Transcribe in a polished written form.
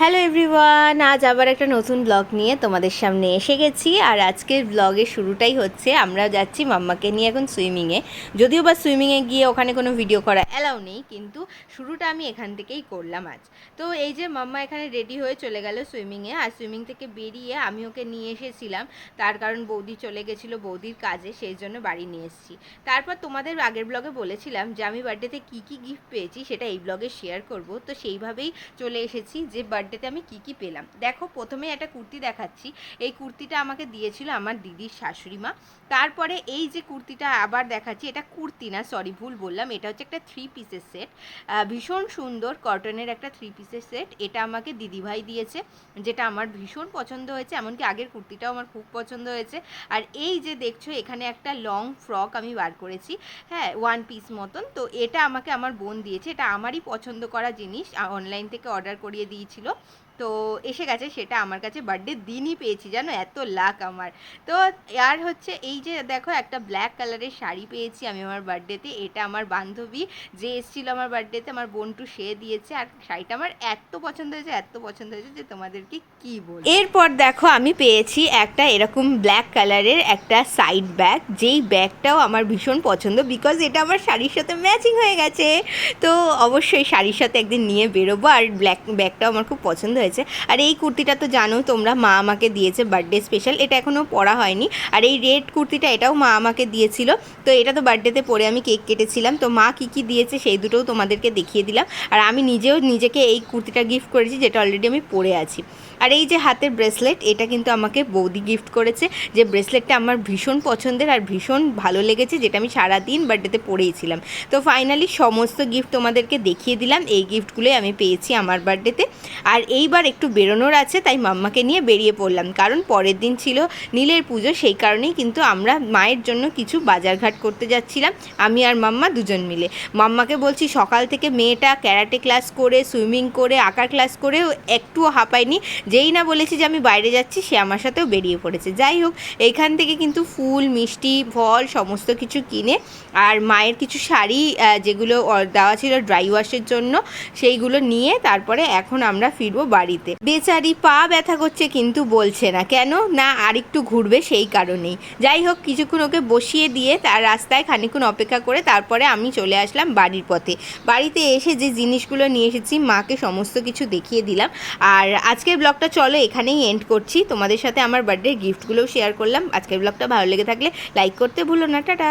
Hello everyone, আজ আবার একটা নতুন ব্লগ নিয়ে তোমাদের সামনে এসে গেছি। আর আজকের ব্লগের শুরুটাই হচ্ছে আমরা যাচ্ছি মাম্মাকে নিয়ে এখন সুইমিংয়ে। যদিও বা সুইমিংয়ে গিয়ে ওখানে কোনো ভিডিও করা অ্যালাউ নেই, কিন্তু শুরুটা আমি এখান থেকেই করলাম আজ। তো এই যে মাম্মা এখানে রেডি হয়ে চলে গেল সুইমিংয়ে, আর সুইমিং থেকে বেরিয়ে আমি ওকে নিয়ে এসেছিলাম, তার কারণ বৌদি চলে গেছিলো বৌদির কাজে, সেই জন্য বাড়ি নিয়ে এসেছি। তারপর তোমাদের আগের ব্লগে বলেছিলাম যে আমি বার্থডেতে কী কী গিফট পেয়েছি সেটা এই ব্লগে শেয়ার করব, তো সেইভাবেই চলে এসেছি যে বার্থডেতে আমি কি কি পেলাম। দেখো, প্রথমে একটা কুর্তি দেখাচ্ছি। এই কুর্তিটা আমাকে দিয়েছিল আমার দিদির শাশুড়ি মা। তারপরে এই যে কুর্তিটা আবার দেখাচ্ছি, এটা কুর্তি না, সরি ভুল বললাম, এটা হচ্ছে একটা 3 পিসের সেট। ভীষণ সুন্দর কটনের একটা 3 পিসের সেট। এটা আমাকে দিদিভাই দিয়েছে, যেটা আমার ভীষণ পছন্দ হয়েছে, এমনকি আগের কুর্তিটাও আমার খুব পছন্দ হয়েছে। আর এই যে দেখছো এখানে একটা লং ফ্রক আমি বার করেছি, হ্যাঁ, 1 পিস মতন। তো এটা আমাকে আমার বোন দিয়েছে, এটা আমারই পছন্দ করা জিনিস, অনলাইন থেকে অর্ডার করিয়ে দিয়েছিল, তো এসে গেছে। সেটা আমার কাছে বার্থডে দিনই পেয়েছি, জানো, এত লাক আমার। তো আর হচ্ছে এই যে দেখো একটা ব্ল্যাক কালারের শাড়ি পেয়েছি আমি আমার বার্থডেতে। এটা আমার বান্ধবী যে এসেছিলো আমার বার্থডেতে, আমার বোনটু সে দিয়েছে। আর শাড়িটা আমার এত পছন্দ হয়েছে, এত পছন্দ হয়েছে যে তোমাদেরকে কি বলবো। এরপর দেখো আমি পেয়েছি একটা এরকম ব্ল্যাক কালারের একটা সাইড ব্যাগ, যেই ব্যাগটাও আমার ভীষণ পছন্দ, বিকজ এটা আমার শাড়ির সাথে ম্যাচিং হয়ে গেছে। তো অবশ্যই শাড়ির সাথে একদিন নিয়ে বেরোবো। আর ব্ল্যাক ব্যাগটাও আমার খুব পছন্দ হয়েছে। আর এই কুর্তিটা তো জানো তোমরা, মা আমাকে দিয়েছে বার্থডে স্পেশাল, এটা এখনও পরা হয়নি। আর এই রেড কুর্তিটা এটাও মা আমাকে দিয়েছিল, তো এটা তো বার্থডেতে পরে আমি কেক কেটেছিলাম। তো মা কী কী দিয়েছে সেই দুটোও তোমাদেরকে দেখিয়ে দিলাম। আর আমি নিজেও নিজেকে এই কুর্তিটা গিফট করেছি, যেটা অলরেডি আমি পরে আছি। আর এই যে হাতের ব্রেসলেট, এটা কিন্তু আমাকে বৌদি গিফট করেছে, যে ব্রেসলেটটা আমার ভীষণ পছন্দের আর ভীষণ ভালো লেগেছে, যেটা আমি সারাদিন বার্থডেতে পরেইছিলাম। তো ফাইনালি সমস্ত গিফট তোমাদেরকে দেখিয়ে দিলাম। এই গিফটগুলোই আমি পেয়েছি আমার বার্থডেতে। আর এইবার একটু বেরোনোর আছে, তাই মাম্মাকে নিয়ে বেরিয়ে পড়লাম, কারণ পরের দিন ছিল নীলের পুজো। সেই কারণেই কিন্তু আমরা মায়ের জন্য কিছু বাজারঘাট করতে যাচ্ছিলাম, আমি আর মাম্মা দুজন মিলে। মাম্মাকে বলছি সকাল থেকে মেয়েটা ক্যারাটে ক্লাস করে, সুইমিং করে, আঁকার ক্লাস করে একটুও হাঁপায়নি। যেই না বলেছি যে আমি বাইরে যাচ্ছি, সে আমার সাথেও বেরিয়ে পড়েছে। যাই হোক, এইখান থেকে কিন্তু ফুল, মিষ্টি, ফল সমস্ত কিছু কিনে, আর মায়ের কিছু শাড়ি যেগুলো দেওয়া ছিল ড্রাই ওয়াশের জন্য, সেইগুলো নিয়ে তারপরে এখন আমরা ফিরবো বাড়িতে। বেচারি পা ব্যথা করছে, কিন্তু বলছে না কেন, না আরেকটু ঘুরবে, সেই কারণেই। যাই হোক, কিছুক্ষণ ওকে বসিয়ে দিয়ে তার রাস্তায় খানিকক্ষণ অপেক্ষা করে তারপরে আমি চলে আসলাম বাড়ির পথে। বাড়িতে এসে যে জিনিসগুলো নিয়ে এসেছি মাকে সমস্ত কিছু দেখিয়ে দিলাম। আর আজকের ব্লগটা চলো এখানেই এন্ড করছি। তোমাদের সাথে আমার বার্থডে গিফটগুলোও শেয়ার করলাম। আজকের ব্লগটা ভালো লেগে থাকলে লাইক করতে ভুলো না। টাটা।